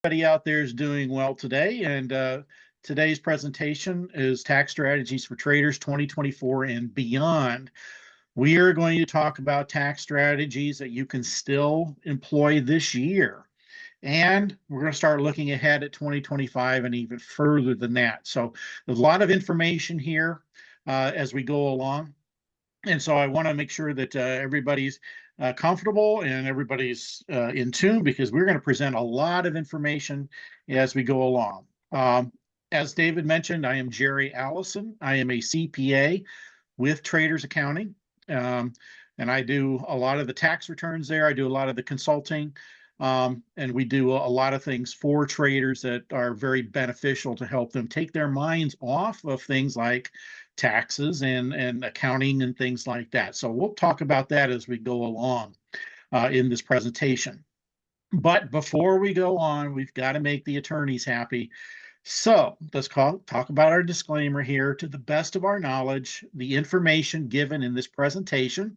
Everybody out there is doing well today, and today's presentation is Tax Strategies for Traders 2024 and Beyond. We are going to talk about tax strategies that you can still employ this year. And we're going to start looking ahead at 2025 and even further than that. So there's a lot of information here as we go along. And so I want to make sure that everybody's comfortable and everybody's in tune, because we're going to present a lot of information as we go along. As David mentioned, I am Jerry Allison. I am a CPA with Traders Accounting, and I do a lot of the tax returns there. I do a lot of the consulting, and we do a lot of things for traders that are very beneficial to help them take their minds off of things like taxes and accounting and things like that. So we'll talk about that as we go along in this presentation. But before we go on, we've got to make the attorneys happy. So let's talk about our disclaimer here. To the best of our knowledge, the information given in this presentation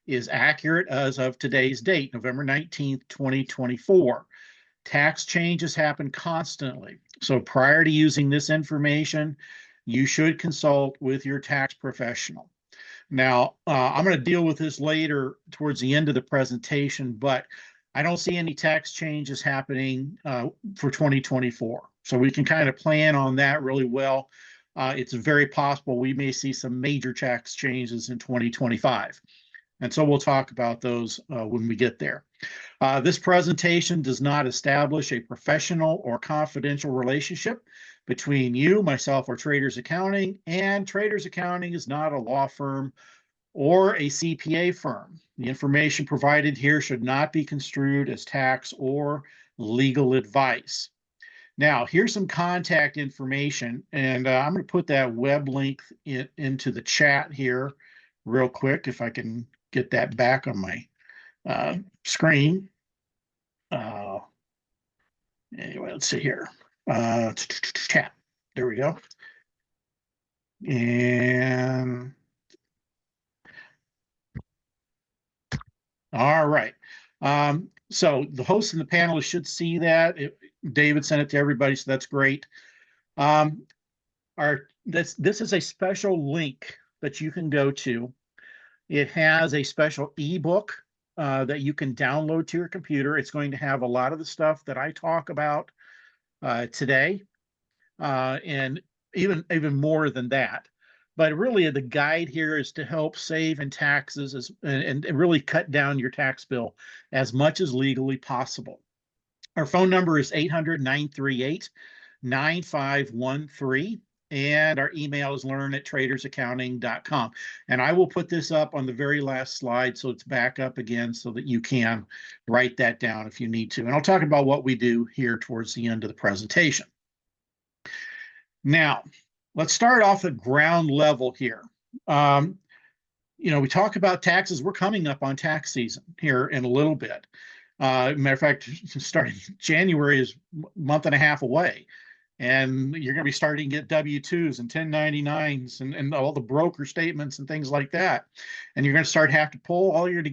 is accurate as of today's date, November 19th, 2024. Tax changes happen constantly. So prior to using this information, you should consult with your tax professional. Now, I'm going to deal with this later towards the end of the presentation, but I don't see any tax changes happening for 2024. So we can kind of plan on that really well. It's very possible we may see some major tax changes in 2025. And so we'll talk about those when we get there. This presentation does not establish a professional or confidential relationship between you, myself, or Traders Accounting, and Traders Accounting is not a law firm or a CPA firm. The information provided here should not be construed as tax or legal advice. Now, here's some contact information, and I'm going to put that web link into the chat here real quick, if I can get that back on my screen. Anyway, let's see here. Chat. There we go. And all right. So the hosts and the panelists should see that. David sent it to everybody, so that's great. This is a special link that you can go to. It has a special ebook that you can download to your computer. It's going to have a lot of the stuff that I talk about today, and even more than that. But really, the guide here is to help save in taxes and really cut down your tax bill as much as legally possible. Our phone number is 800-938-9513. And our email is learn@tradersaccounting.com. And I will put this up on the very last slide, so it's back up again so that you can write that down if you need to. And I'll talk about what we do here towards the end of the presentation. Now, let's start off at ground level here. We talk about taxes. We're coming up on tax season here in a little bit. Matter of fact, starting January is a month and a half away. And you're going to be starting to get W-2s and 1099s and all the broker statements and things like that. And you're going to have to pull all your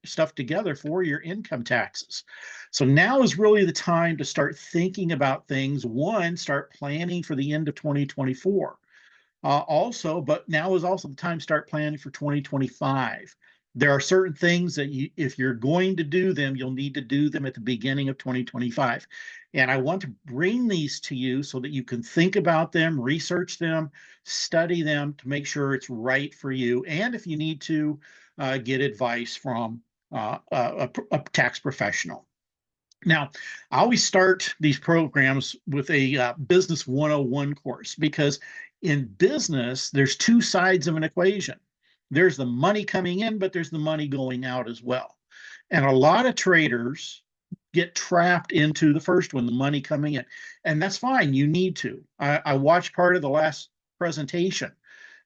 stuff together for your income taxes. So now is really the time to start thinking about things. One, start planning for the end of 2024. But now is also the time to start planning for 2025. There are certain things that if you're going to do them, you'll need to do them at the beginning of 2025. And I want to bring these to you so that you can think about them, research them, study them to make sure it's right for you. And if you need to get advice from a tax professional. Now, I always start these programs with a Business 101 course, because in business, there's two sides of an equation. There's the money coming in, but there's the money going out as well. And a lot of traders get trapped into the first one, the money coming in. And that's fine. You need to. I watched part of the last presentation,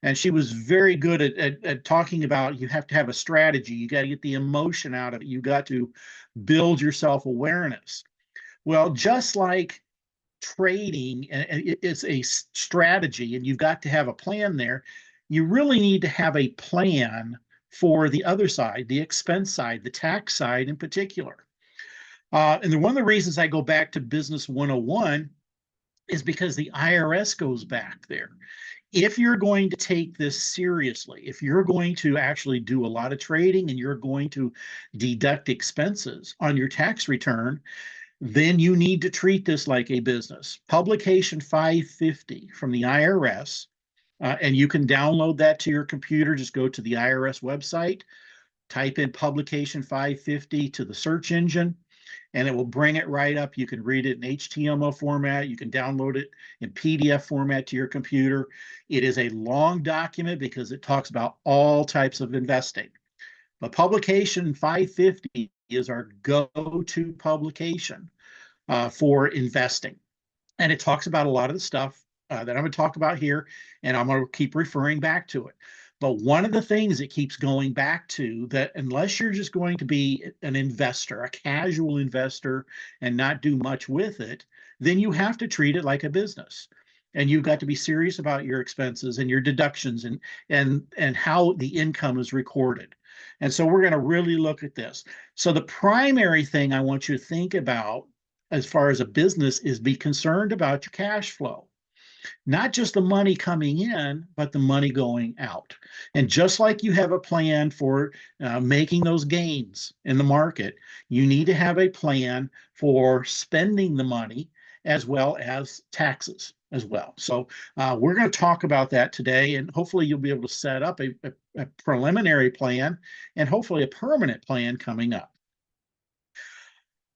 and she was very good at talking about you have to have a strategy. You got to get the emotion out of it. You got to build your self-awareness. Well, just like trading, it's a strategy, and you've got to have a plan there. You really need to have a plan for the other side, the expense side, the tax side in particular. And then one of the reasons I go back to Business 101 is because the IRS goes back there. If you're going to take this seriously, if you're going to actually do a lot of trading and you're going to deduct expenses on your tax return, then you need to treat this like a business. Publication 550 from the IRS, and you can download that to your computer. Just go to the IRS website, type in Publication 550 to the search engine, and it will bring it right up. You can read it in HTML format. You can download it in PDF format to your computer. It is a long document because it talks about all types of investing. But Publication 550 is our go-to publication for investing. And it talks about a lot of the stuff that I'm going to talk about here, and I'm going to keep referring back to it. But one of the things it keeps going back to, that unless you're just going to be an investor, a casual investor, and not do much with it, then you have to treat it like a business. And you've got to be serious about your expenses and your deductions and how the income is recorded. And so we're going to really look at this. So the primary thing I want you to think about as far as a business is be concerned about your cash flow. Not just the money coming in, but the money going out. And just like you have a plan for making those gains in the market, you need to have a plan for spending the money as well as taxes as well. So we're going to talk about that today, and hopefully you'll be able to set up a preliminary plan and hopefully a permanent plan coming up.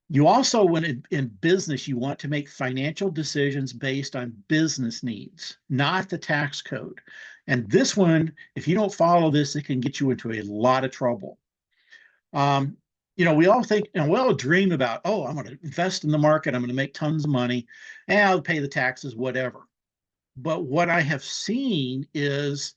You also, when in business, you want to make financial decisions based on business needs, not the tax code. And this one, if you don't follow this, it can get you into a lot of trouble. We all think, and we all dream about, oh, I'm going to invest in the market, I'm going to make tons of money, and I'll pay the taxes, whatever. But what I have seen is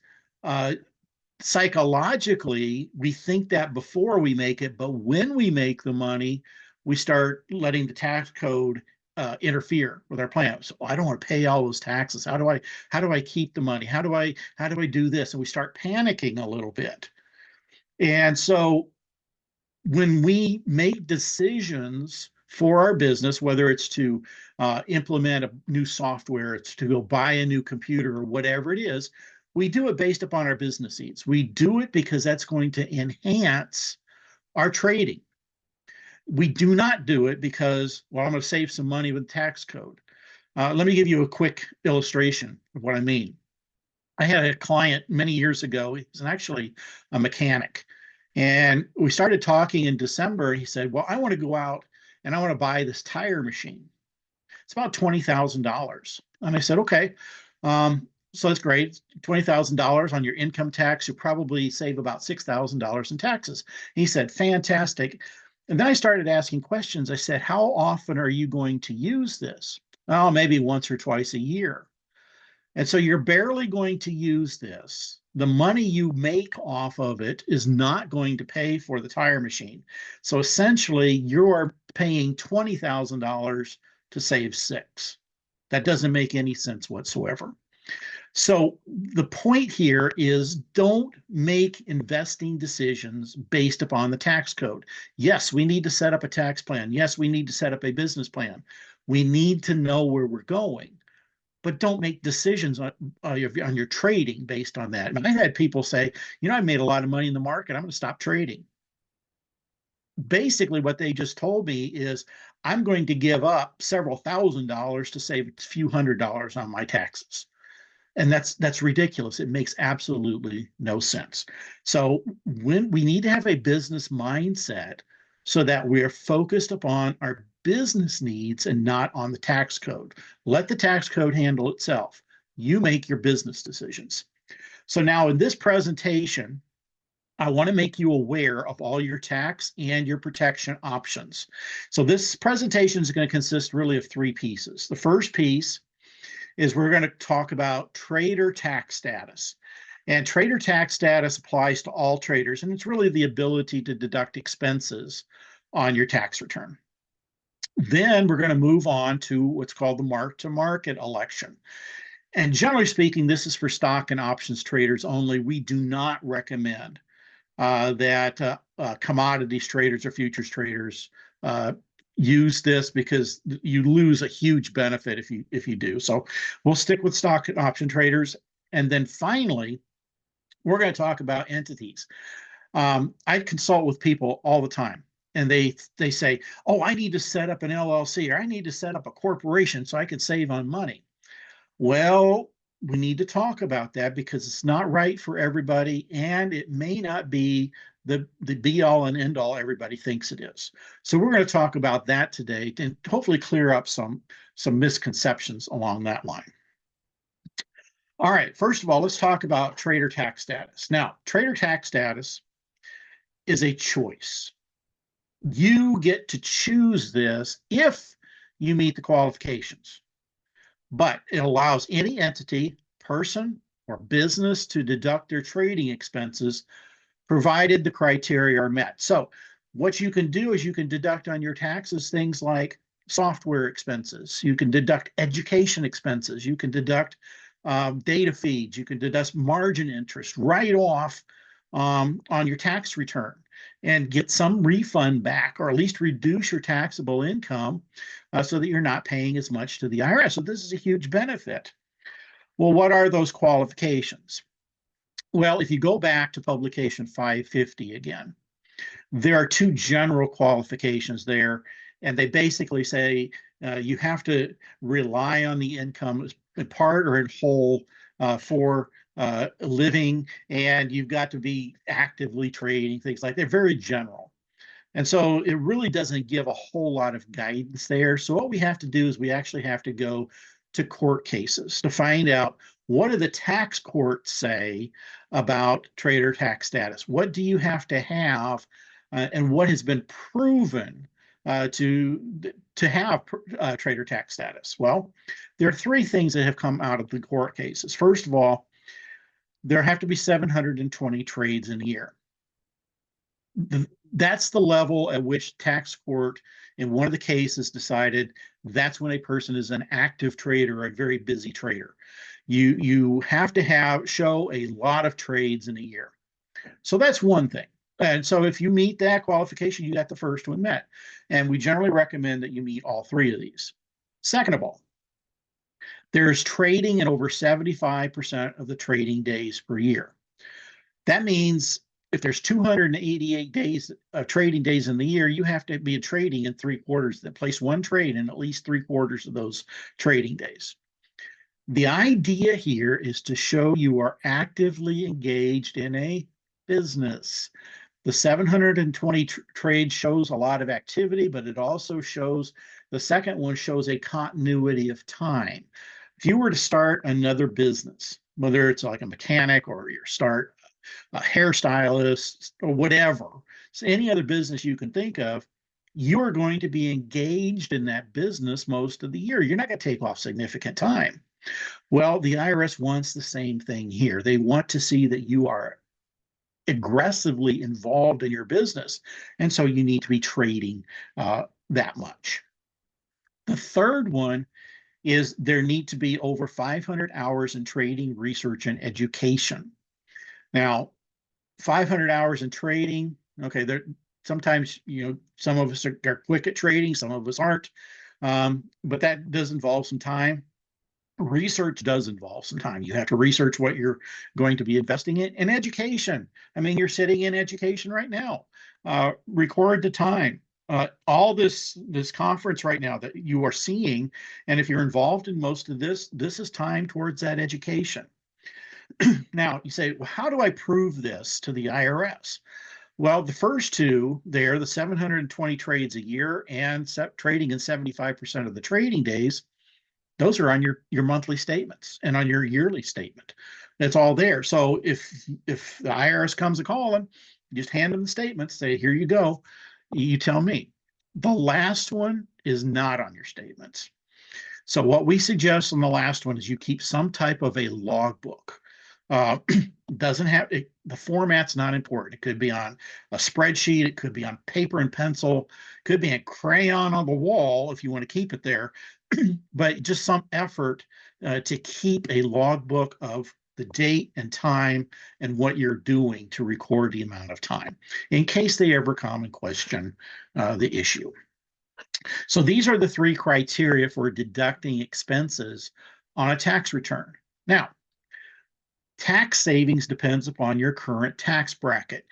psychologically, we think that before we make it, but when we make the money, we start letting the tax code interfere with our plans. So I don't want to pay all those taxes. How do I keep the money? How do I do this? And we start panicking a little bit. And so when we make decisions for our business, whether it's to implement a new software, it's to go buy a new computer or whatever it is, we do it based upon our business needs. We do it because that's going to enhance our trading. We do not do it because, well, I'm going to save some money with tax code. Let me give you a quick illustration of what I mean. I had a client many years ago. He was actually a mechanic. And we started talking in December. He said, well, I want to go out and I want to buy this tire machine. It's about $20,000. And I said, okay. So that's great. $20,000 on your income tax. You probably save about $6,000 in taxes. He said, fantastic. And then I started asking questions. I said, how often are you going to use this? Oh, maybe once or twice a year. And so you're barely going to use this. The money you make off of it is not going to pay for the tire machine. So essentially, you're paying $20,000 to save $6,000. That doesn't make any sense whatsoever. So the point here is, don't make investing decisions based upon the tax code. Yes, we need to set up a tax plan. Yes, we need to set up a business plan. We need to know where we're going, but don't make decisions on your trading based on that. And I've had people say, I made a lot of money in the market, I'm going to stop trading. Basically, what they just told me is, I'm going to give up several $1,000s to save a few $100s on my taxes. And that's ridiculous. It makes absolutely no sense. So when we need to have a business mindset so that we're focused upon our business needs and not on the tax code. Let the tax code handle itself. You make your business decisions. So now in this presentation, I want to make you aware of all your tax and your protection options. So this presentation is going to consist really of three pieces. The first piece is we're going to talk about trader tax status. And trader tax status applies to all traders, and it's really the ability to deduct expenses on your tax return. Then we're going to move on to what's called the mark-to-market election. And generally speaking, this is for stock and options traders only. We do not recommend that commodities traders or futures traders use this because you lose a huge benefit if you do. So we'll stick with stock option traders. And then finally, we're going to talk about entities. I consult with people all the time, and they say, oh, I need to set up an LLC, or I need to set up a corporation so I can save on money. Well, we need to talk about that because it's not right for everybody, and it may not be the be all and end all everybody thinks it is. So we're going to talk about that today and hopefully clear up some misconceptions along that line. All right, first of all, let's talk about trader tax status. Now, trader tax status is a choice. You get to choose this if you meet the qualifications, but it allows any entity, person, or business to deduct their trading expenses provided the criteria are met. So what you can do is you can deduct on your taxes things like software expenses. You can deduct education expenses. You can deduct data feeds. You can deduct margin interest right off on your tax return and get some refund back, or at least reduce your taxable income so that you're not paying as much to the IRS. So this is a huge benefit. Well, what are those qualifications? Well, if you go back to publication 550 again, there are two general qualifications there, and they basically say you have to rely on the income in part or in whole for living, and you've got to be actively trading, things like that. Very general. And so it really doesn't give a whole lot of guidance there. So what we have to do is we actually have to go to court cases to find out, what do the tax courts say about trader tax status? What do you have to have, and what has been proven to have trader tax status? Well, there are three things that have come out of the court cases. First of all, there have to be 720 trades in a year. That's the level at which tax court in one of the cases decided that's when a person is an active trader, a very busy trader. You have to show a lot of trades in a year. So that's one thing. And so if you meet that qualification, you got the first one met. And we generally recommend that you meet all three of these. Second of all, there's trading in over 75% of the trading days per year. That means if there's 288 days of trading days in the year, you have to be trading in 3/4 that place one trade in at least 3/4 of those trading days. The idea here is to show you are actively engaged in a business. The 720 trade shows a lot of activity, but it also shows, the second one shows a continuity of time. If you were to start another business, whether it's like a mechanic or you start a hairstylist or whatever, so any other business you can think of, you are going to be engaged in that business most of the year. You're not going to take off significant time. Well, the IRS wants the same thing here. They want to see that you are aggressively involved in your business, and so you need to be trading that much. The third one is there need to be over 500 hours in trading, research, and education. Now, 500 hours in trading, okay, there sometimes, some of us are quick at trading, some of us aren't, but that does involve some time. Research does involve some time. You have to research what you're going to be investing in. And education, I mean, you're sitting in education right now. Record the time. All this conference right now that you are seeing, and if you're involved in most of this is time towards that education. Now, you say, well, how do I prove this to the IRS? Well, the first two there, the 720 trades a year and trading in 75% of the trading days, those are on your monthly statements and on your yearly statement. That's all there. So if the IRS comes a calling, just hand them the statements, say, here you go. You tell me. The last one is not on your statements. So what we suggest on the last one is you keep some type of a logbook. Doesn't have it, the format's not important. It could be on a spreadsheet, it could be on paper and pencil, could be a crayon on the wall if you want to keep it there, but just some effort to keep a logbook of the date and time and what you're doing to record the amount of time in case they ever come and question the issue. So these are the three criteria for deducting expenses on a tax return. Now, tax savings depends upon your current tax bracket.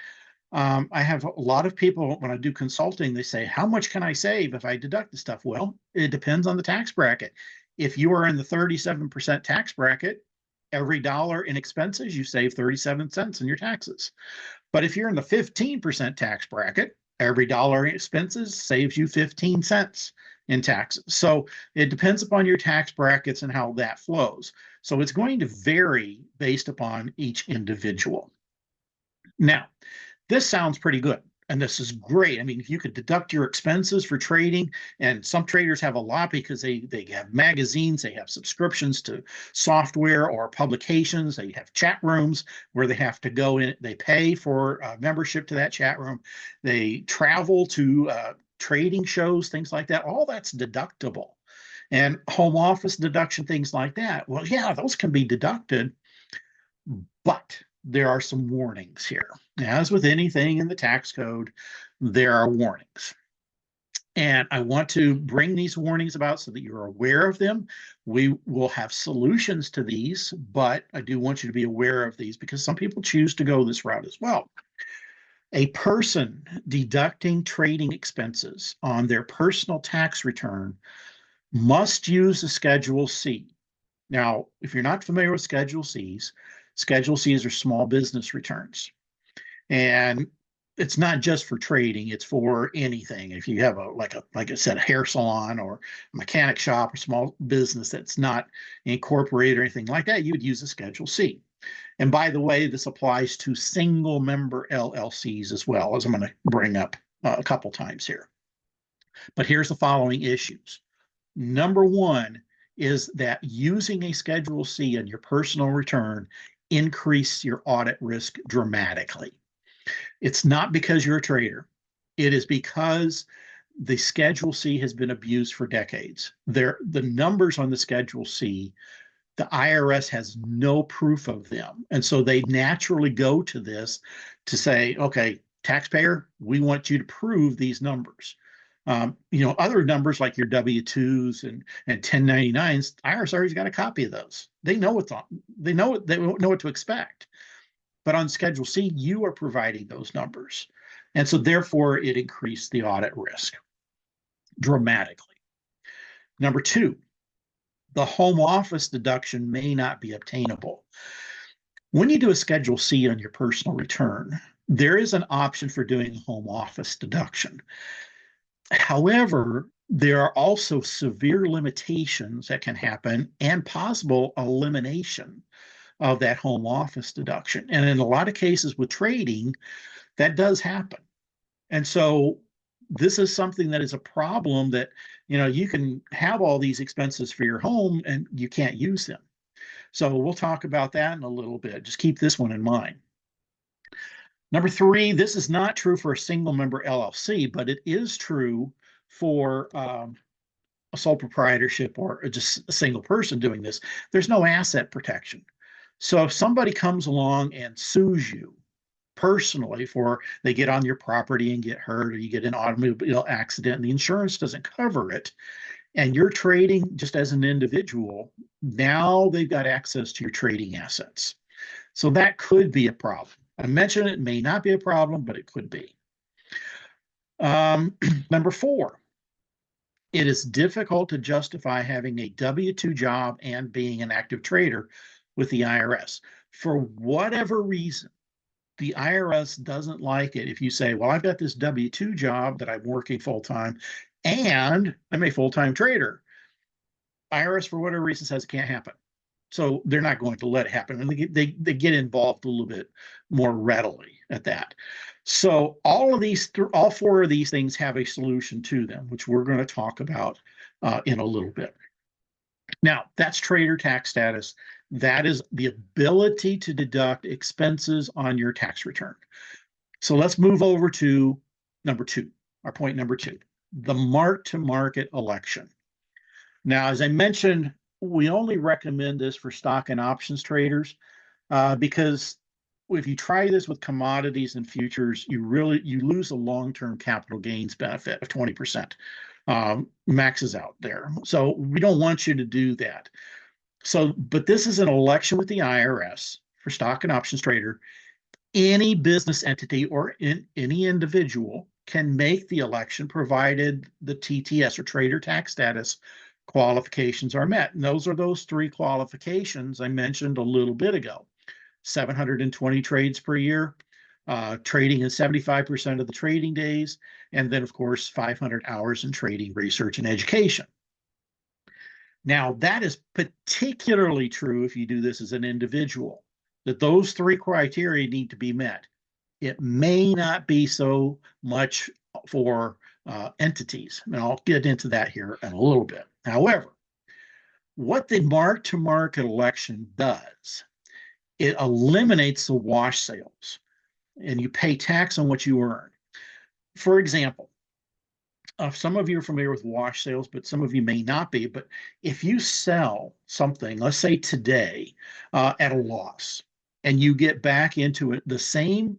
I have a lot of people, when I do consulting, they say, how much can I save if I deduct the stuff? Well, it depends on the tax bracket. If you are in the 37% tax bracket, every dollar in expenses, you save 37 cents in your taxes. But if you're in the 15% tax bracket, every dollar in expenses saves you 15 cents in taxes. So it depends upon your tax brackets and how that flows. So it's going to vary based upon each individual. Now, this sounds pretty good. And this is great. I mean, if you could deduct your expenses for trading, and some traders have a lot because they have magazines, they have subscriptions to software or publications, they have chat rooms where they have to go in, they pay for membership to that chat room, they travel to trading shows, things like that. All that's deductible. And home office deduction, things like that. Well, yeah, those can be deducted, but there are some warnings here. As with anything in the tax code, there are warnings. And I want to bring these warnings about so that you're aware of them. We will have solutions to these, but I do want you to be aware of these because some people choose to go this route as well. A person deducting trading expenses on their personal tax return must use the Schedule C. Now, if you're not familiar with Schedule Cs are small business returns. And it's not just for trading, it's for anything. If you have like I said, a hair salon or a mechanic shop or small business that's not incorporated or anything like that, you would use a Schedule C. And by the way, this applies to single member LLCs as well, as I'm going to bring up a couple times here. But here's the following issues. Number one is that using a Schedule C on your personal return increase your audit risk dramatically. It's not because you're a trader. It is because the Schedule C has been abused for decades. The numbers on the Schedule C, the IRS has no proof of them. And so they naturally go to this to say, okay, taxpayer, we want you to prove these numbers. Other numbers like your W-2s and 1099s, IRS already got a copy of those. They know what's on. They know what to expect. But on Schedule C, you are providing those numbers. And so therefore, it increased the audit risk dramatically. Number two, the home office deduction may not be obtainable. When you do a Schedule C on your personal return, there is an option for doing a home office deduction. However, there are also severe limitations that can happen and possible elimination of that home office deduction. And in a lot of cases with trading, that does happen. And so this is something that is a problem that, you can have all these expenses for your home and you can't use them. So we'll talk about that in a little bit. Just keep this one in mind. Number three, this is not true for a single member LLC, but it is true for a sole proprietorship or just a single person doing this. There's no asset protection. So if somebody comes along and sues you personally for they get on your property and get hurt, or you get an automobile accident and the insurance doesn't cover it, and you're trading just as an individual, now they've got access to your trading assets. So that could be a problem. I mentioned it may not be a problem, but it could be. Number four, it is difficult to justify having a W-2 job and being an active trader with the IRS. For whatever reason, the IRS doesn't like it if you say, well, I've got this W-2 job that I'm working full-time and I'm a full-time trader. IRS, for whatever reason, says it can't happen. So they're not going to let it happen. And they get involved a little bit more readily at that. So all four of these things have a solution to them, which we're going to talk about in a little bit. Now, that's trader tax status. That is the ability to deduct expenses on your tax return. So let's move over to number two, our point number two, the mark-to-market election. Now, as I mentioned, we only recommend this for stock and options traders because if you try this with commodities and futures, you lose a long-term capital gains benefit of 20%. maxes out there. So we don't want you to do that. So, but this is an election with the IRS for stock and options trader. Any business entity or any individual can make the election provided the TTS or trader tax status qualifications are met. And those are those three qualifications I mentioned a little bit ago. 720 trades per year, trading in 75% of the trading days, and then, of course, 500 hours in trading, research, and education. Now, that is particularly true if you do this as an individual, that those three criteria need to be met. It may not be so much for entities, and I'll get into that here in a little bit. However, what the mark-to-market election does, it eliminates the wash sales, and you pay tax on what you earn. For example, some of you are familiar with wash sales, but some of you may not be. But if you sell something, let's say today, at a loss, and you get back into it, the same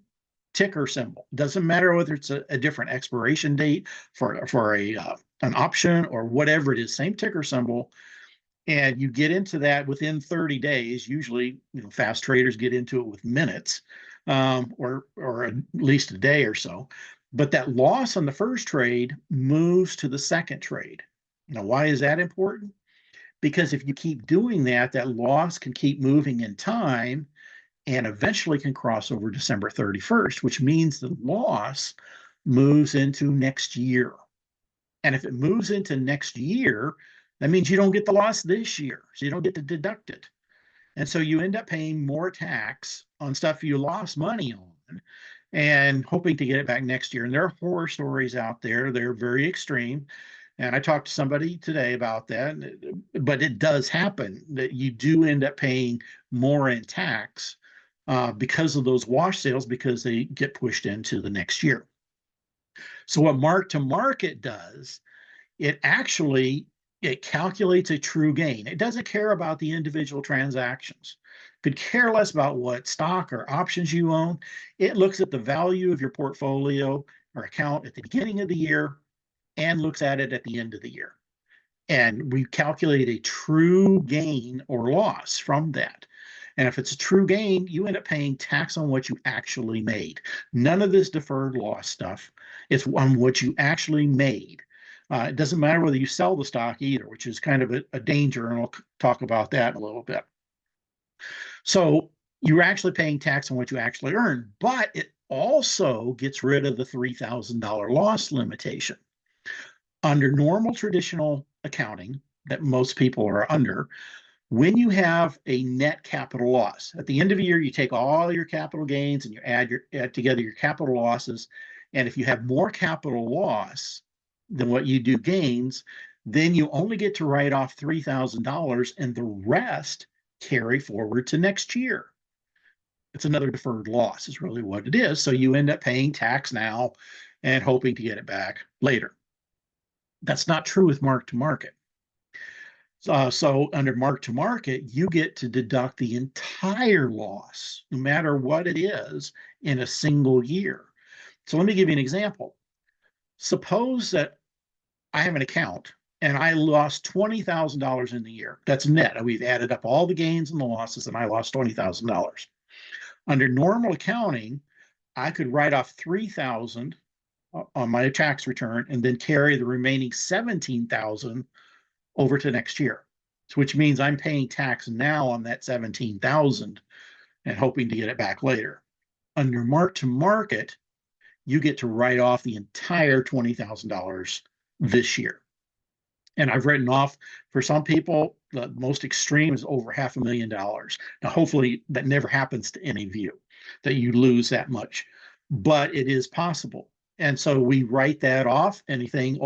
ticker symbol, doesn't matter whether it's a different expiration date for an option or whatever it is, same ticker symbol, and you get into that within 30 days. Usually, fast traders get into it with minutes, or at least a day or so. But that loss on the first trade moves to the second trade. Now, why is that important? Because if you keep doing that, that loss can keep moving in time and eventually can cross over December 31st, which means the loss moves into next year. And if it moves into next year, that means you don't get the loss this year, so you don't get to deduct it. And so you end up paying more tax on stuff you lost money on and hoping to get it back next year. And there are horror stories out there. They're very extreme. And I talked to somebody today about that, but it does happen that you do end up paying more in tax because of those wash sales, because they get pushed into the next year. So what mark-to-market does, it calculates a true gain. It doesn't care about the individual transactions. Could care less about what stock or options you own. It looks at the value of your portfolio or account at the beginning of the year and looks at it at the end of the year. And we calculate a true gain or loss from that. And if it's a true gain, you end up paying tax on what you actually made. None of this deferred loss stuff. It's on what you actually made. It doesn't matter whether you sell the stock either, which is kind of a danger, and I'll talk about that in a little bit. So you're actually paying tax on what you actually earn, but it also gets rid of the $3,000 loss limitation. Under normal traditional accounting that most people are under, when you have a net capital loss, at the end of the year, you take all your capital gains and you add together your capital losses. And if you have more capital loss than what you do gains, then you only get to write off $3,000 and the rest carry forward to next year. It's another deferred loss is really what it is. So you end up paying tax now and hoping to get it back later. That's not true with mark-to-market. So under mark-to-market, you get to deduct the entire loss, no matter what it is, in a single year. So let me give you an example. Suppose that I have an account and I lost $20,000 in the year. That's net. We've added up all the gains and the losses, and I lost $20,000. Under normal accounting, I could write off $3,000 on my tax return and then carry the remaining $17,000 over to next year, which means I'm paying tax now on that $17,000 and hoping to get it back later. Under mark-to-market, you get to write off the entire $20,000 this year. And I've written off, for some people, the most extreme is over $500,000. Now, hopefully that never happens to any of you, that you lose that much, but it is possible. And so we write that off. Anything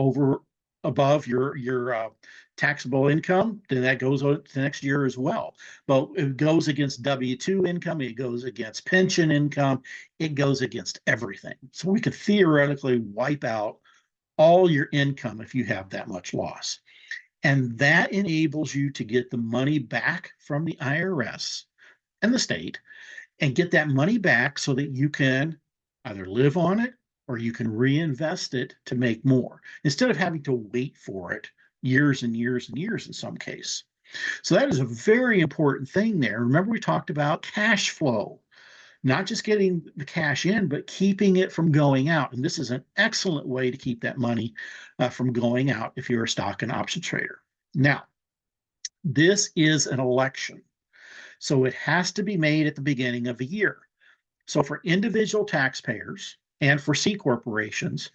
above your taxable income, then that goes to next year as well. But it goes against W-2 income, it goes against pension income, it goes against everything. So we could theoretically wipe out all your income if you have that much loss. And that enables you to get the money back from the IRS and the state and get that money back so that you can either live on it or you can reinvest it to make more instead of having to wait for it years and years and years in some case. So that is a very important thing there. Remember, we talked about cash flow, not just getting the cash in, but keeping it from going out. And this is an excellent way to keep that money from going out if you're a stock and option trader. Now, this is an election, so it has to be made at the beginning of the year. So for individual taxpayers and for C corporations,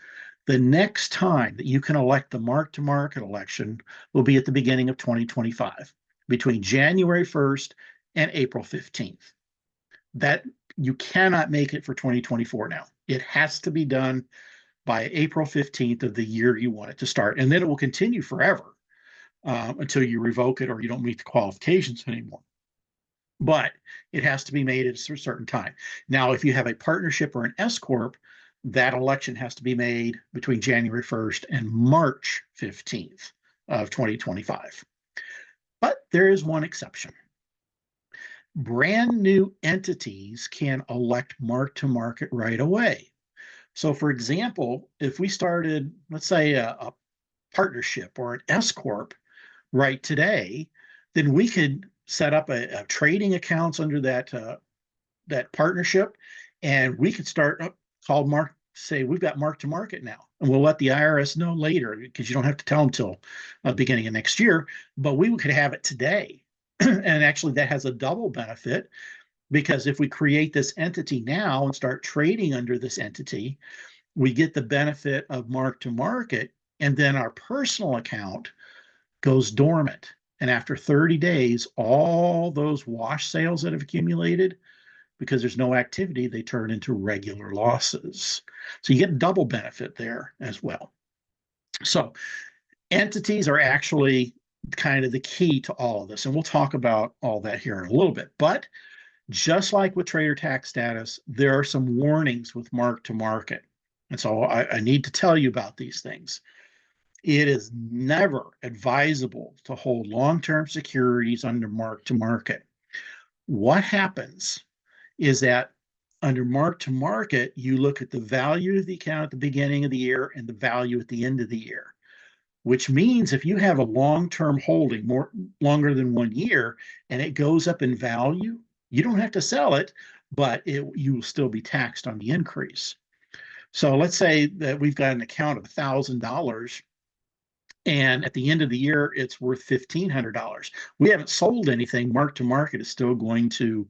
the next time that you can elect the mark-to-market election will be at the beginning of 2025, between January 1st and April 15th. That you cannot make it for 2024 now. It has to be done by April 15th of the year you want it to start. And then it will continue forever until you revoke it or you don't meet the qualifications anymore. But it has to be made at a certain time. Now, if you have a partnership or an S Corp, that election has to be made between January 1st and March 15th of 2025. But there is one exception. Brand new entities can elect mark-to-market right away. So for example, if we started, let's say a partnership or an S Corp right today, then we could set up a trading accounts under that partnership, and we could start called say we've got mark to market now, and we'll let the IRS know later because you don't have to tell them till beginning of next year, but we could have it today. And actually that has a double benefit, because if we create this entity now and start trading under this entity, we get the benefit of mark to market, and then our personal account goes dormant. And after 30 days, all those wash sales that have accumulated, because there's no activity, they turn into regular losses. So you get double benefit there as well. So entities are actually kind of the key to all of this. And we'll talk about all that here in a little bit. But just like with trader tax status, there are some warnings with mark to market. And so I need to tell you about these things. It is never advisable to hold long-term securities under mark to market. What happens is that under mark to market, you look at the value of the account at the beginning of the year and the value at the end of the year, which means if you have a long-term holding longer than 1 year and it goes up in value, you don't have to sell it, but you will still be taxed on the increase. So let's say that we've got an account of $1,000, and at the end of the year, it's worth $1,500. We haven't sold anything. Mark to market is still going to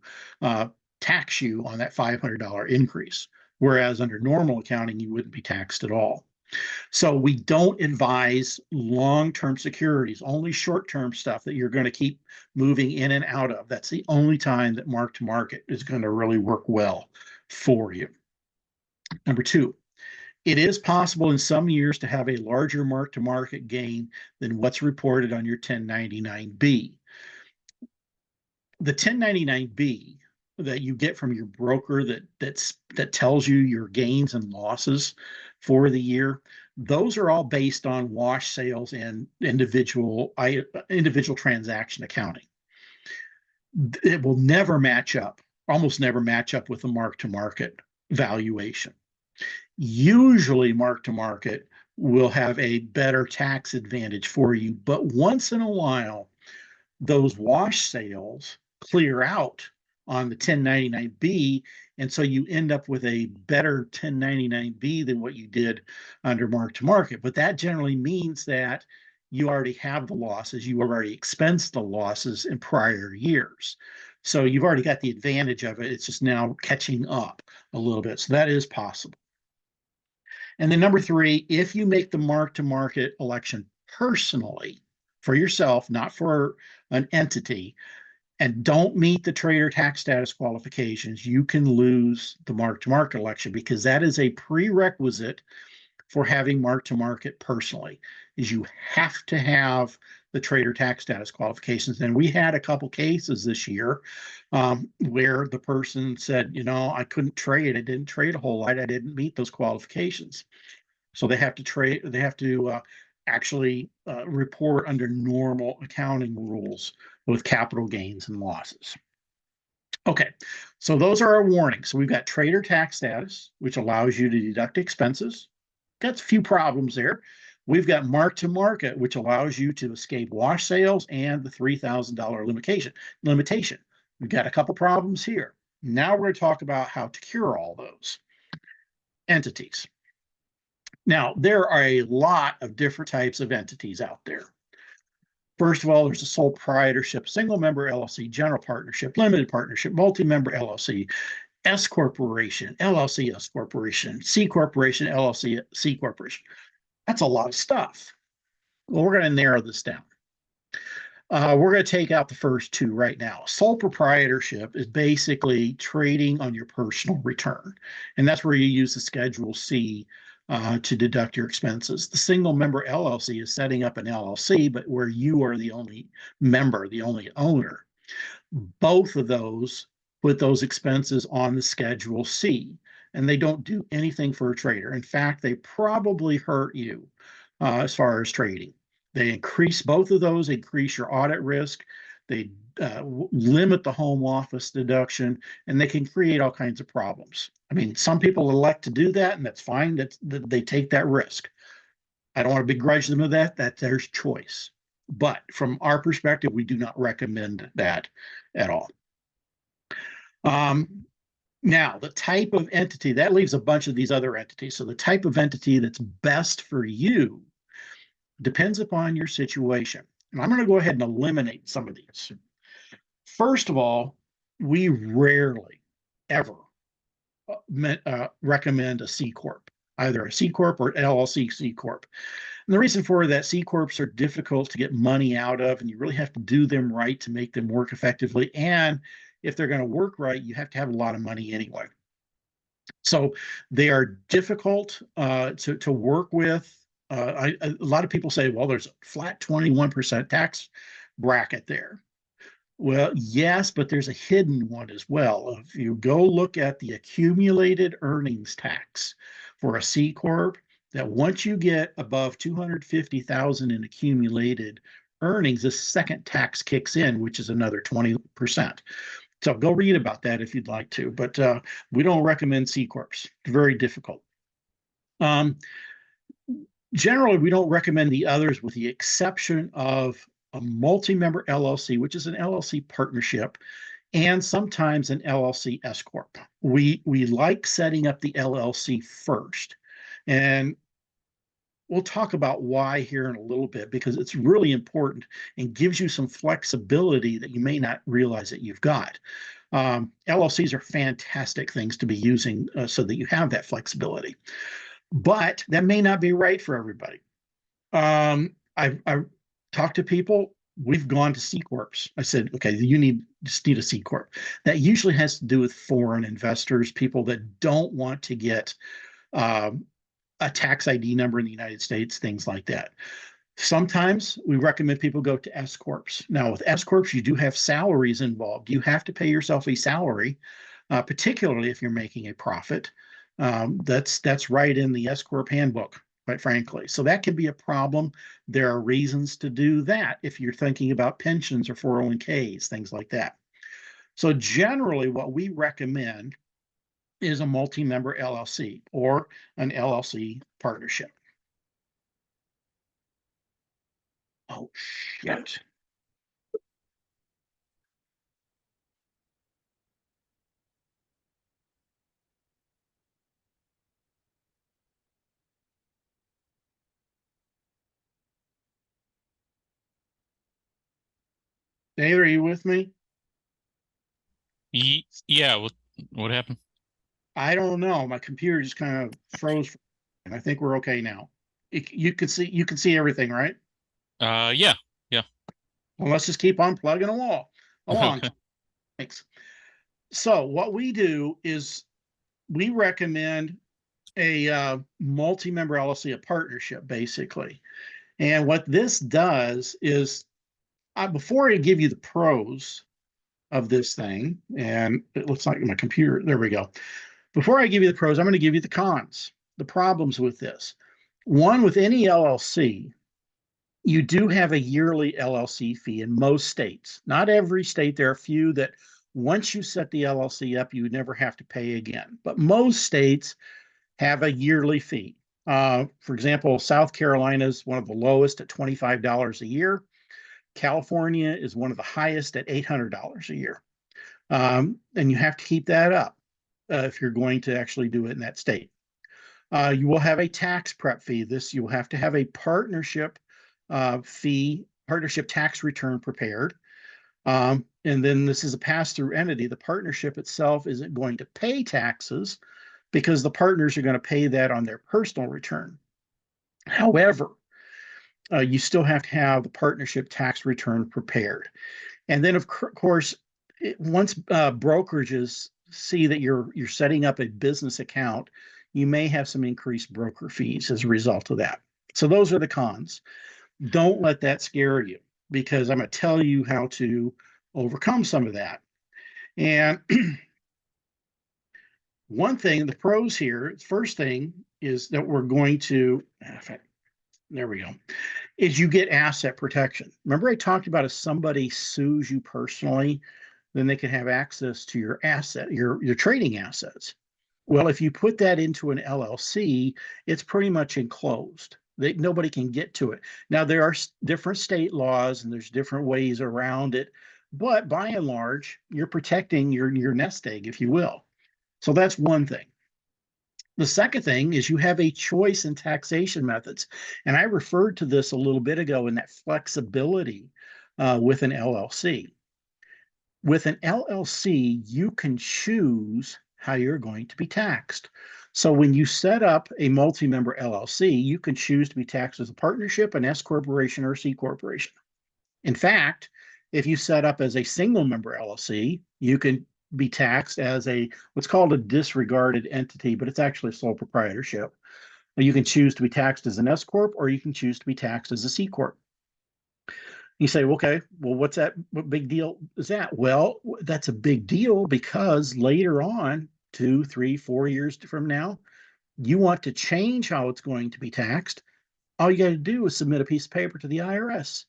tax you on that $500 increase, whereas under normal accounting, you wouldn't be taxed at all. So we don't advise long-term securities, only short-term stuff that you're going to keep moving in and out of. That's the only time that mark to market is going to really work well for you. Number two, it is possible in some years to have a larger mark-to-market gain than what's reported on your 1099-B. The 1099-B that you get from your broker that tells you your gains and losses for the year, those are all based on wash sales and individual transaction accounting. It will never match up, almost never match up with the mark-to-market valuation. Usually mark to market will have a better tax advantage for you, but once in a while, those wash sales clear out on the 1099-B, and so you end up with a better 1099-B than what you did under mark to market. But that generally means that you already have the losses, you already expensed the losses in prior years. So you've already got the advantage of it. It's just now catching up a little bit. So that is possible. And then number three, if you make the mark-to-market election personally for yourself, not for an entity, and don't meet the trader tax status qualifications, you can lose the mark-to-market election, because that is a prerequisite for having mark-to-market personally, is you have to have the trader tax status qualifications. And we had a couple cases this year where the person said, I couldn't trade. I didn't trade a whole lot. I didn't meet those qualifications. So they have to trade. They have to actually report under normal accounting rules with capital gains and losses. Okay, so those are our warnings. So we've got trader tax status, which allows you to deduct expenses. Got a few problems there. We've got mark to market, which allows you to escape wash sales and the $3,000 limitation. We've got a couple problems here. Now we're going to talk about how to cure all those entities. Now, there are a lot of different types of entities out there. First of all, there's a sole proprietorship, single member LLC, general partnership, limited partnership, multi-member LLC, S corporation, LLC S corporation, C corporation, LLC C corporation. That's a lot of stuff. Well, we're going to narrow this down. We're going to take out the first two right now. Sole proprietorship is basically trading on your personal return, and that's where you use the Schedule C to deduct your expenses. The single member LLC is setting up an LLC, but where you are the only member, the only owner. Both of those put those expenses on the Schedule C, and they don't do anything for a trader. In fact, they probably hurt you as far as trading. They increase both of those, increase your audit risk. They limit the home office deduction, and they can create all kinds of problems. I mean, some people elect to do that, and that's fine. That they take that risk. I don't want to begrudge them of that. That's their choice. But from our perspective, we do not recommend that at all. Now, the type of entity, that leaves a bunch of these other entities. So the type of entity that's best for you depends upon your situation. And I'm going to go ahead and eliminate some of these. First of all, we rarely ever recommend a C Corp, either a C Corp or LLC C Corp. And the reason for that, C Corps are difficult to get money out of, and you really have to do them right to make them work effectively. And if they're going to work right, you have to have a lot of money anyway. So they are difficult to work with. A lot of people say, well, there's a flat 21% tax bracket there. Well, yes, but there's a hidden one as well. If you go look at the accumulated earnings tax for a C Corp, that once you get above 250,000 in accumulated earnings, the second tax kicks in, which is another 20%. So go read about that if you'd like to, but we don't recommend C Corps. It's very difficult. Generally, we don't recommend the others with the exception of a multi-member LLC, which is an LLC partnership, and sometimes an LLC S Corp. We like setting up the LLC first. And we'll talk about why here in a little bit, because it's really important and gives you some flexibility that you may not realize that you've got. LLCs are fantastic things to be using so that you have that flexibility. But that may not be right for everybody. I've talked to people, we've gone to C Corps. I said, okay, you just need a C Corp. That usually has to do with foreign investors, people that don't want to get a tax ID number in the United States, things like that. Sometimes we recommend people go to S Corps. Now, with S Corps, you do have salaries involved. You have to pay yourself a salary, particularly if you're making a profit. That's right in the S Corp handbook, quite frankly. So that can be a problem. There are reasons to do that if you're thinking about pensions or 401ks, things like that. So generally, what we recommend is a multi-member LLC or an LLC partnership. Oh, shit. Dave, are you with me? Yeah, what happened? I don't know. My computer just kind of froze, and I think we're okay now. You can see everything, right? Yeah. Well, let's just keep on plugging along. Okay. Thanks. So what we do is we recommend a multi-member LLC, a partnership, basically. And what this does is, before I give you the pros of this thing, and it looks like my computer, there we go. Before I give you the pros, I'm going to give you the cons, the problems with this. One, with any LLC, you do have a yearly LLC fee in most states. Not every state. There are a few that Once you set the LLC up, you would never have to pay again. But most states have a yearly fee. For example, South Carolina is one of the lowest at $25 a year. California is one of the highest at $800 a year. And you have to keep that up if you're going to actually do it in that state. You will have a tax prep fee. You will have to have a partnership fee, partnership tax return prepared. And then this is a pass-through entity. The partnership itself isn't going to pay taxes because the partners are going to pay that on their personal return. However, you still have to have the partnership tax return prepared. And then, of course, once brokerages see that you're setting up a business account, you may have some increased broker fees as a result of that. So those are the cons. Don't let that scare you, because I'm going to tell you how to overcome some of that. And one thing, the pros here, first thing is that we're going to, there we go, is you get asset protection. Remember I talked about if somebody sues you personally, then they can have access to your asset, your trading assets. Well, if you put that into an LLC, it's pretty much enclosed. Nobody can get to it. Now, there are different state laws and there's different ways around it, but by and large, you're protecting your nest egg, if you will. So that's one thing. The second thing is you have a choice in taxation methods. And I referred to this a little bit ago in that flexibility with an LLC. With an LLC, you can choose how you're going to be taxed. So when you set up a multi-member LLC, you can choose to be taxed as a partnership, an S corporation, or a C corporation. In fact, if you set up as a single member LLC, you can be taxed as what's called a disregarded entity, but it's actually a sole proprietorship. You can choose to be taxed as an S corp, or you can choose to be taxed as a C corp. You say, okay, well, what's that? What big deal is that? Well, that's a big deal because later on, 2, 3, 4 years from now, you want to change how it's going to be taxed. All you got to do is submit a piece of paper to the IRS.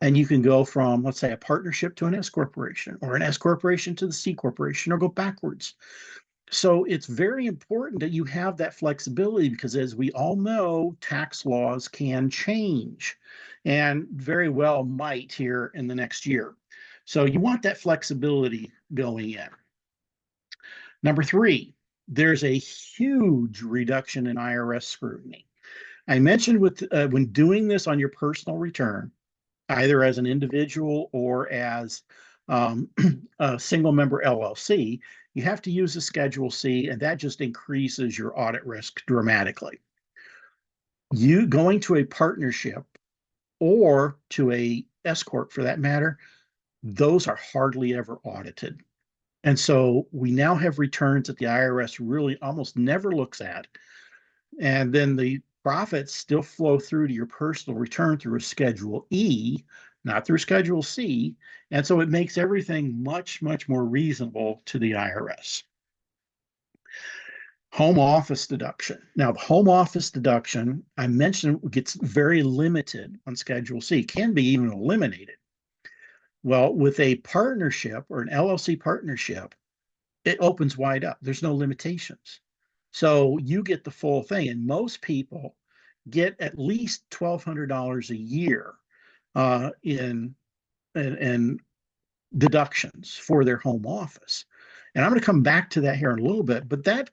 And you can go from, let's say, a partnership to an S corporation, or an S corporation to the C corporation, or go backwards. So it's very important that you have that flexibility because, as we all know, tax laws can change and very well might here in the next year. So you want that flexibility going in. Number 3, there's a huge reduction in IRS scrutiny. I mentioned when doing this on your personal return, either as an individual or as a single member LLC, you have to use a Schedule C, and that just increases your audit risk dramatically. You going to a partnership or to a S corp for that matter, those are hardly ever audited. And so we now have returns that the IRS really almost never looks at. And then the profits still flow through to your personal return through a Schedule E, not through Schedule C. And so it makes everything much, much more reasonable to the IRS. Home office deduction. Now, the home office deduction, I mentioned, gets very limited on Schedule C, can be even eliminated. Well, with a partnership or an LLC partnership, it opens wide up. There's no limitations. So you get the full thing. And most people get at least $1,200 a year in deductions for their home office. And I'm going to come back to that here in a little bit, but that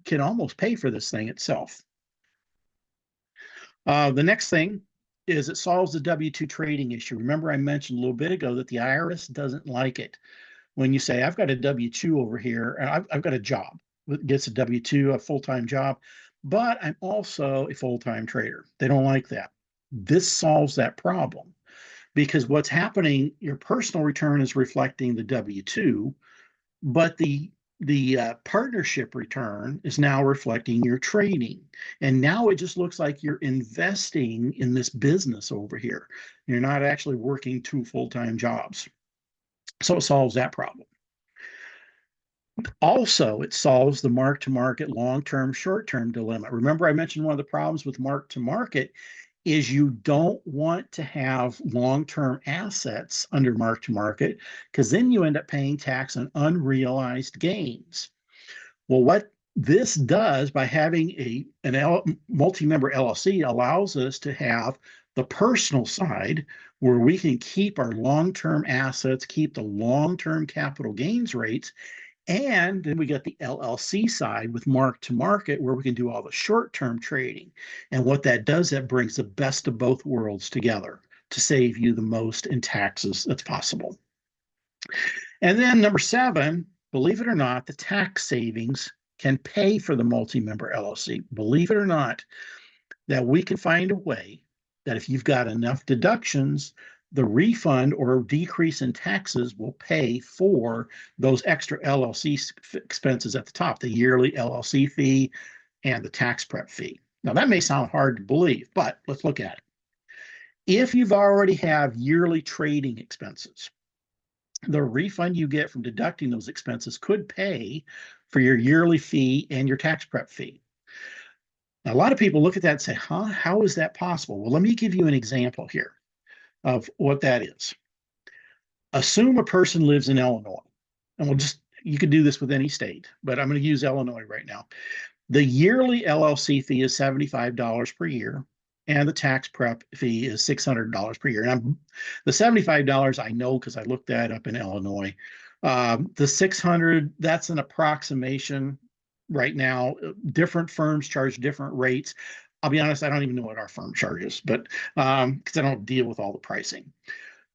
can almost pay for this thing itself. The next thing is it solves the W-2 trading issue. Remember, I mentioned a little bit ago that the IRS doesn't like it when you say, I've got a W-2 over here, and I've got a job that gets a W-2, a full-time job, but I'm also a full-time trader. They don't like that. This solves that problem because what's happening, your personal return is reflecting the W-2, but the partnership return is now reflecting your trading. And now it just looks like you're investing in this business over here. You're not actually working 2 full-time jobs. So it solves that problem. Also, it solves the mark-to-market long-term, short-term dilemma. Remember, I mentioned one of the problems with mark-to-market is you don't want to have long-term assets under mark-to-market, because then you end up paying tax on unrealized gains. Well, what this does by having multi-member LLC allows us to have the personal side where we can keep our long-term assets, keep the long-term capital gains rates, and then we got the LLC side with mark to market where we can do all the short-term trading. And what that does, that brings the best of both worlds together to save you the most in taxes that's possible. And then number 7, believe it or not, the tax savings can pay for the multi-member LLC. Believe it or not, that we can find a way that if you've got enough deductions, the refund or decrease in taxes will pay for those extra LLC expenses at the top, the yearly LLC fee and the tax prep fee. Now, that may sound hard to believe, but let's look at it. If you've already have yearly trading expenses, the refund you get from deducting those expenses could pay for your yearly fee and your tax prep fee. Now, a lot of people look at that and say, how is that possible? Well, let me give you an example here of what that is. Assume a person lives in Illinois, and you could do this with any state, but I'm going to use Illinois right now. The yearly LLC fee is $75 per year, and the tax prep fee is $600 per year. And the $75 I know because I looked that up in Illinois. The $600, that's an approximation right now. Different firms charge different rates. I'll be honest, I don't even know what our firm charges, but because I don't deal with all the pricing.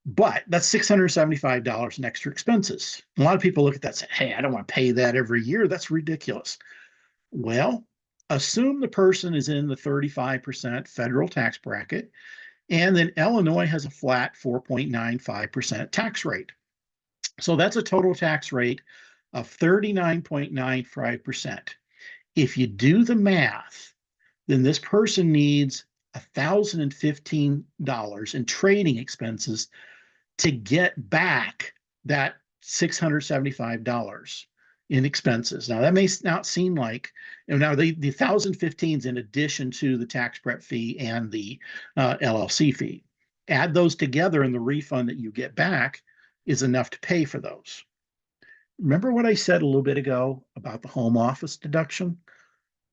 But that's $675 in extra expenses. A lot of people look at that and say, hey, I don't want to pay that every year. That's ridiculous. Well, assume the person is in the 35% federal tax bracket, and then Illinois has a flat 4.95% tax rate. So that's a total tax rate of 39.95%. If you do the math, then this person needs $1,015 in trading expenses to get back that $675 in expenses. Now, that may not seem like, now the 1,015 is in addition to the tax prep fee and the LLC fee. Add those together, and the refund that you get back is enough to pay for those. Remember what I said a little bit ago about the home office deduction?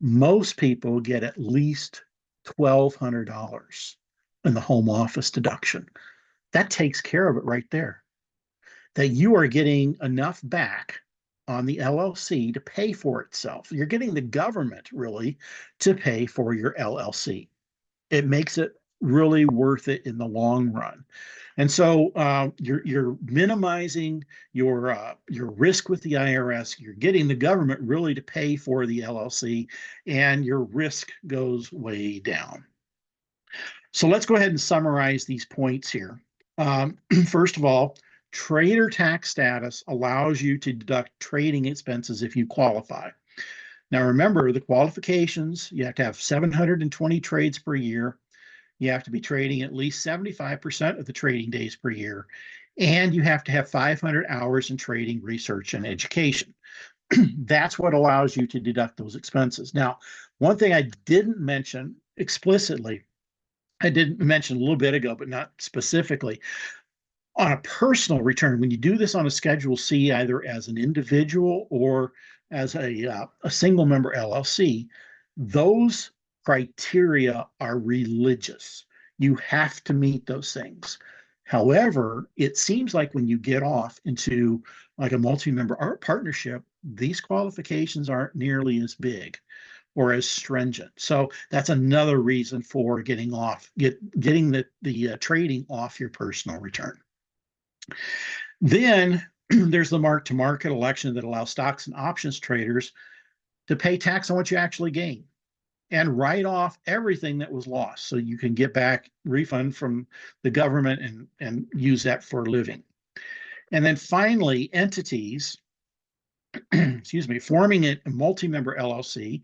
Most people get at least $1,200 in the home office deduction. That takes care of it right there. That you are getting enough back on the LLC to pay for itself. You're getting the government really to pay for your LLC. It makes it really worth it in the long run. And so you're minimizing your risk with the IRS. You're getting the government really to pay for the LLC, and your risk goes way down. So let's go ahead and summarize these points here. First of all, trader tax status allows you to deduct trading expenses if you qualify. Now remember the qualifications: you have to have 720 trades per year. You have to be trading at least 75% of the trading days per year, and you have to have 500 hours in trading, research, and education. That's what allows you to deduct those expenses. Now, one thing I didn't mention explicitly, I did mention a little bit ago, but not specifically, on a personal return, when you do this on a Schedule C, either as an individual or as a single member LLC, those criteria are religious. You have to meet those things. However, it seems like when you get off into like a multi-member art partnership, these qualifications aren't nearly as big or as stringent. So that's another reason for getting the trading off your personal return. Then there's the mark-to-market election that allows stocks and options traders to pay tax on what you actually gain and write off everything that was lost, so you can get back refund from the government and use that for a living. And then finally, entities, excuse me, forming a multi-member LLC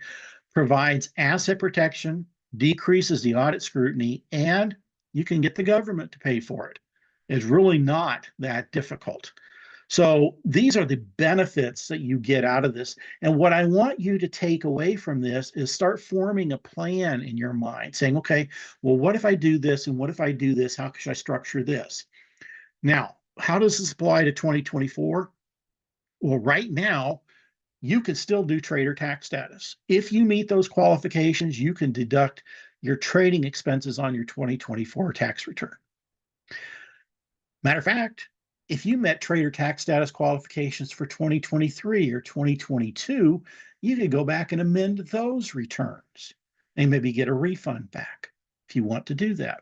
provides asset protection, decreases the audit scrutiny, and you can get the government to pay for it. It's really not that difficult. So these are the benefits that you get out of this. And what I want you to take away from this is start forming a plan in your mind, saying, okay, well, what if I do this? And what if I do this? How should I structure this? Now, how does this apply to 2024? Well, right now, you can still do trader tax status. If you meet those qualifications, you can deduct your trading expenses on your 2024 tax return. Matter of fact, if you met trader tax status qualifications for 2023 or 2022, you could go back and amend those returns and maybe get a refund back if you want to do that.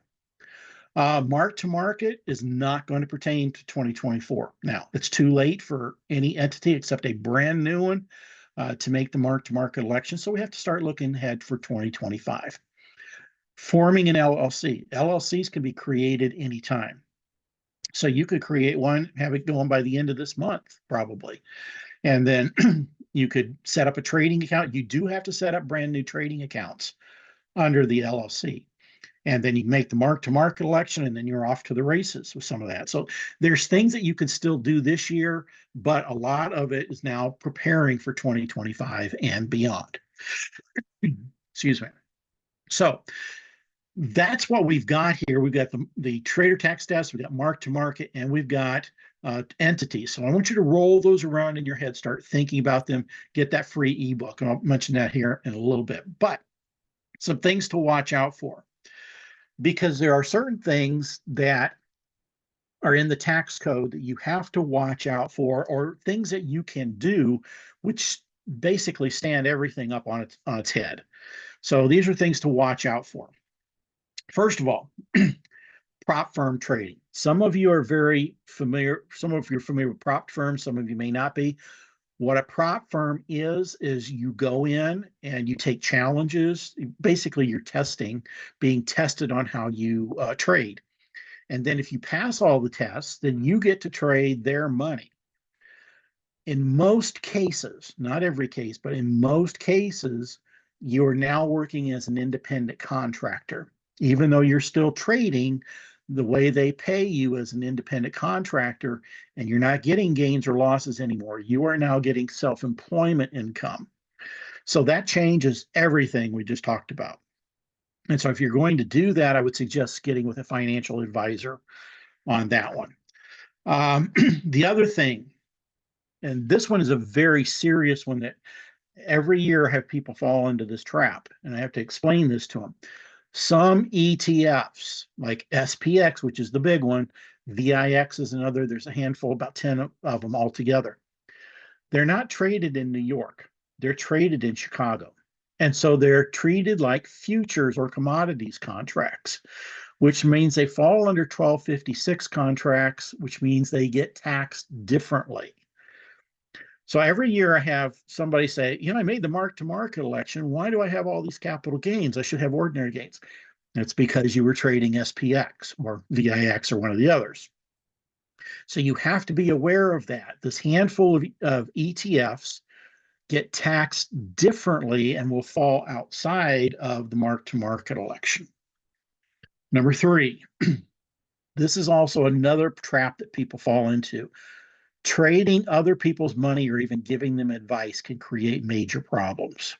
Mark to market is not going to pertain to 2024. Now, it's too late for any entity except a brand new one to make the mark to market election. So we have to start looking ahead for 2025. Forming an LLC. LLCs can be created anytime. So you could create one, have it going by the end of this month, probably. And then you could set up a trading account. You do have to set up brand new trading accounts under the LLC. And then you make the mark to market election, and then you're off to the races with some of that. So there's things that you can still do this year, but a lot of it is now preparing for 2025 and beyond. Excuse me. So that's what we've got here. We've got the trader tax status, we've got mark to market, and we've got entities. So I want you to roll those around in your head, start thinking about them, get that free ebook. And I'll mention that here in a little bit. But some things to watch out for, because there are certain things that are in the tax code that you have to watch out for, or things that you can do, which basically stand everything up on its head. So these are things to watch out for. First of all, prop firm trading. Some of you are very familiar. Some of you are familiar with prop firms. Some of you may not be. What a prop firm is you go in and you take challenges. Basically, you're being tested on how you trade. And then if you pass all the tests, then you get to trade their money. In most cases, not every case, but in most cases, you're now working as an independent contractor. Even though you're still trading, the way they pay you as an independent contractor, and you're not getting gains or losses anymore. You are now getting self-employment income. So that changes everything we just talked about. And so if you're going to do that, I would suggest getting with a financial advisor on that one. The other thing, and this one is a very serious one that every year I have people fall into this trap, and I have to explain this to them. Some ETFs, like SPX, which is the big one, VIX is another, there's a handful, about 10 of them altogether. They're not traded in New York. They're traded in Chicago. And so they're treated like futures or commodities contracts, which means they fall under 1256 contracts, which means they get taxed differently. So every year I have somebody say, I made the mark-to-market election. Why do I have all these capital gains? I should have ordinary gains. It's because you were trading SPX or VIX or one of the others. So you have to be aware of that. This handful of ETFs get taxed differently and will fall outside of the mark-to-market election. Number 3, this is also another trap that people fall into. Trading other people's money or even giving them advice can create major problems.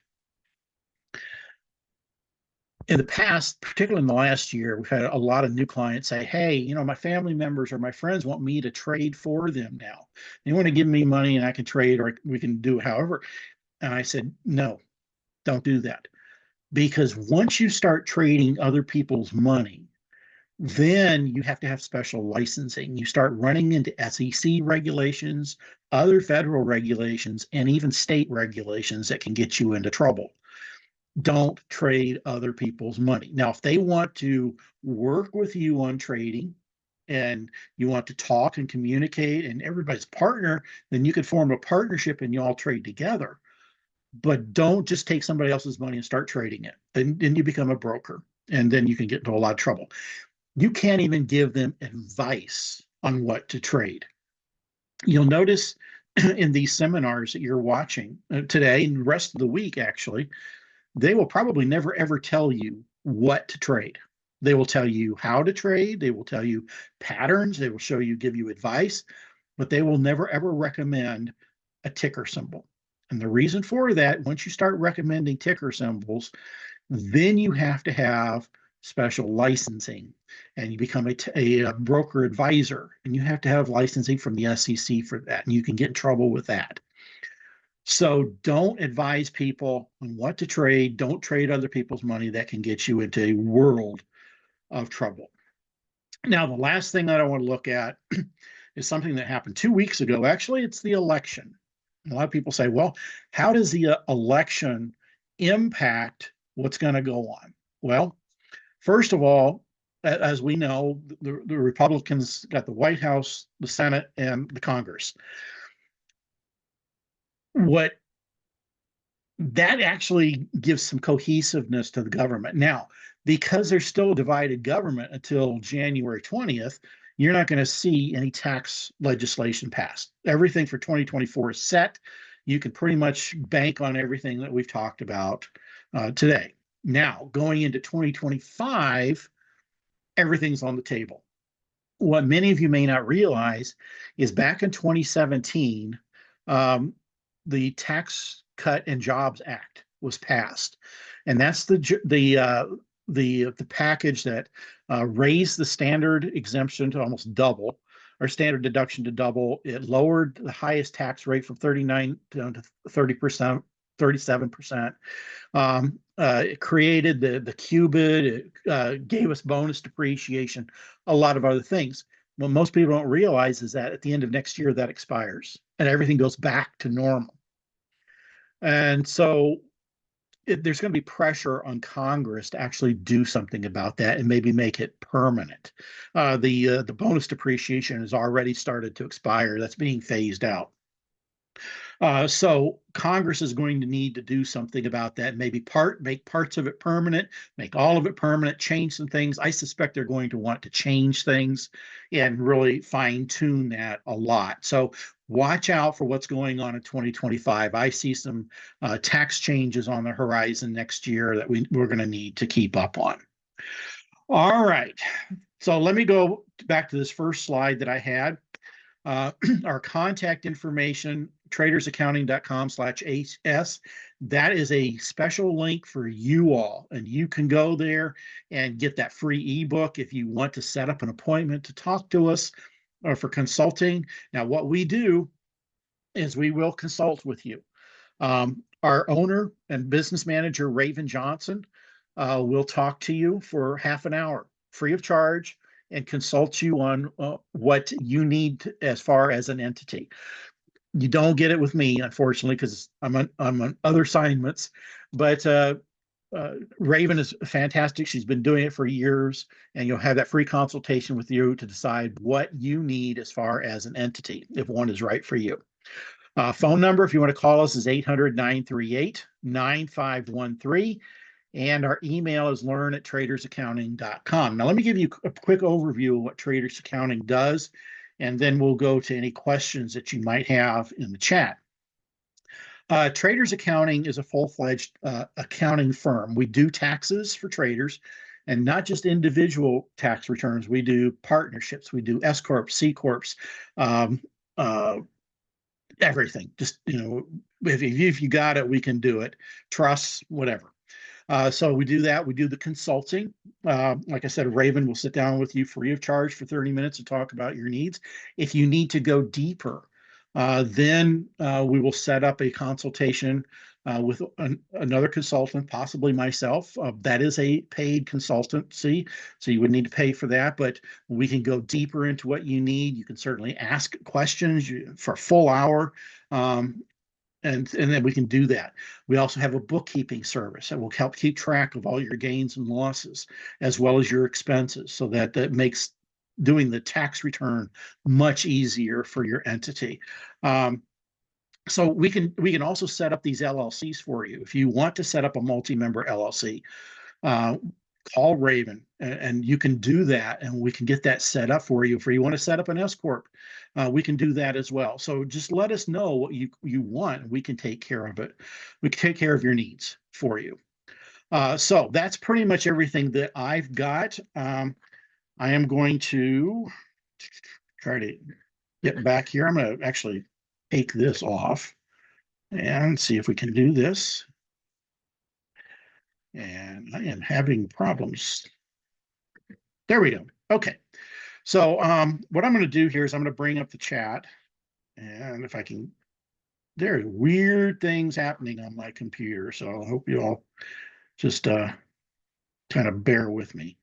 In the past, particularly in the last year, we've had a lot of new clients say, hey, my family members or my friends want me to trade for them now. They want to give me money and I can trade, or we can do it however. And I said, no, don't do that. Because once you start trading other people's money, then you have to have special licensing. You start running into SEC regulations, other federal regulations, and even state regulations that can get you into trouble. Don't trade other people's money. Now, if they want to work with you on trading and you want to talk and communicate and everybody's partner, then you could form a partnership and you all trade together. But don't just take somebody else's money and start trading it. Then you become a broker, and then you can get into a lot of trouble. You can't even give them advice on what to trade. You'll notice in these seminars that you're watching today and the rest of the week, actually, they will probably never, ever tell you what to trade. They will tell you how to trade. They will tell you patterns. They will give you advice. but they will never ever recommend a ticker symbol. And the reason for that, once you start recommending ticker symbols, then you have to have special licensing, and you become a broker advisor, and you have to have licensing from the SEC for that, and you can get in trouble with that. So don't advise people on what to trade. Don't trade other people's money. That can get you into a world of trouble. Now, the last thing that I want to look at is something that happened 2 weeks ago. Actually, it's the election. A lot of people say, well, how does the election impact what's going to go on? Well, first of all, as we know, the Republicans got the White House, the Senate, and the Congress. What that actually gives some cohesiveness to the government. Now, because there's still a divided government until January 20th, you're not going to see any tax legislation passed. Everything for 2024 is set. You can pretty much bank on everything that we've talked about today. Now, going into 2025, everything's on the table. What many of you may not realize is back in 2017, the Tax Cut and Jobs Act was passed, and that's the package that raised the standard exemption to almost double, or standard deduction to double. It lowered the highest tax rate from 39 down to 30%, 37%. It created the qubit. It gave us bonus depreciation, a lot of other things. What most people don't realize is that at the end of next year, that expires and everything goes back to normal. And so there's going to be pressure on Congress to actually do something about that and maybe make it permanent. The bonus depreciation has already started to expire. That's being phased out. So Congress is going to need to do something about that. Maybe make parts of it permanent, make all of it permanent, change some things. I suspect they're going to want to change things and really fine tune that a lot. So watch out for what's going on in 2025. I see some tax changes on the horizon next year that we're going to need to keep up on. All right. So let me go back to this first slide that I had. Our contact information, tradersaccounting.com/HS. That is a special link for you all, and you can go there and get that free ebook if you want to set up an appointment to talk to us or for consulting. Now, what we do is we will consult with you. Our owner and business manager, Raven Johnson, will talk to you for half an hour, free of charge, and consult you on what you need as far as an entity. You don't get it with me, unfortunately, because I'm on other assignments. But Raven is fantastic. She's been doing it for years, and you'll have that free consultation with you to decide what you need as far as an entity, if one is right for you. Phone number, if you want to call us, is 800-938-9513. And our email is learn@tradersaccounting.com. Now, let me give you a quick overview of what Traders Accounting does, and then we'll go to any questions that you might have in the chat. Traders Accounting is a full-fledged accounting firm. We do taxes for traders, and not just individual tax returns. We do partnerships. We do S Corps, C Corps, everything. Just, if you got it, we can do it. Trusts, whatever. So we do that. We do the consulting. Like I said, Raven will sit down with you free of charge for 30 minutes to talk about your needs. If you need to go deeper, then we will set up a consultation with another consultant, possibly myself. That is a paid consultancy, so you would need to pay for that, but we can go deeper into what you need. You can certainly ask questions for a full hour. And then we can do that. We also have a bookkeeping service that will help keep track of all your gains and losses, as well as your expenses, so that makes doing the tax return much easier for your entity. So we can also set up these LLCs for you. If you want to set up a multi-member LLC, call Raven, and you can do that, and we can get that set up for you. If you want to set up an S Corp, we can do that as well. So just let us know what you want. We can take care of it. We can take care of your needs for you. So that's pretty much everything that I've got. I am going to try to get back here. I'm going to actually take this off and see if we can do this. And I am having problems. There we go. Okay. So what I'm going to do here is I'm going to bring up the chat. And if I can, there are weird things happening on my computer. So I hope you all just kind of bear with me.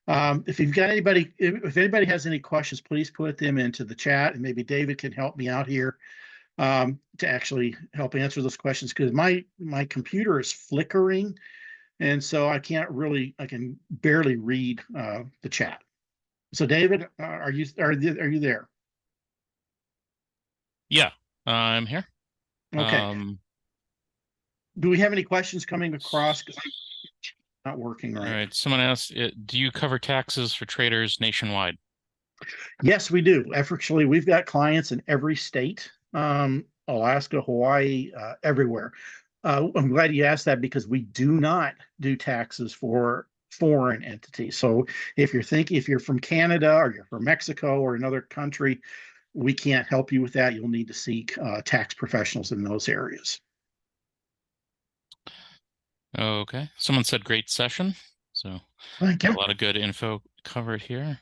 If you've got anybody, if anybody has any questions, please put them into the chat, and maybe David can help me out here to actually help answer those questions, because my computer is flickering, and so I can barely read the chat. So David, are you there? Yeah, I'm here. Okay. Do we have any questions coming across? Because I'm not working right. All right. Someone asked, do you cover taxes for traders nationwide? Yes, we do. Actually, we've got clients in every state, Alaska, Hawaii, everywhere. I'm glad you asked that, because we do not do taxes for foreign entities. So if you're from Canada or you're from Mexico or another country, we can't help you with that. You'll need to seek tax professionals in those areas. Okay. Someone said great session. So Thank got you. a lot of good info covered here.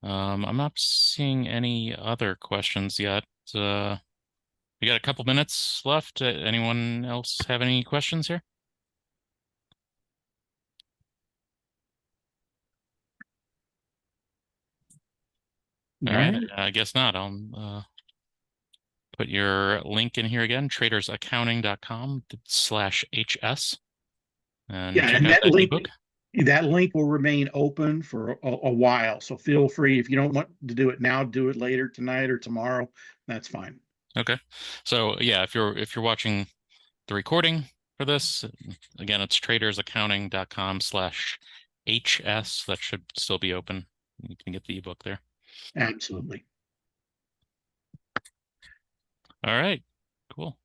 I'm not seeing any other questions yet. We got a couple minutes left. Anyone else have any questions here? All right. I guess not. I'll put your link in here again, tradersaccounting.com/HS, and Yeah, check and out that ebook. that link will remain open for a while. So feel free, if you don't want to do it now, do it later tonight or tomorrow. That's fine. Okay. So yeah, if you're watching the recording for this, again, it's tradersaccounting.com/HS. That should still be open. You can get the ebook there. Absolutely. All right. Cool.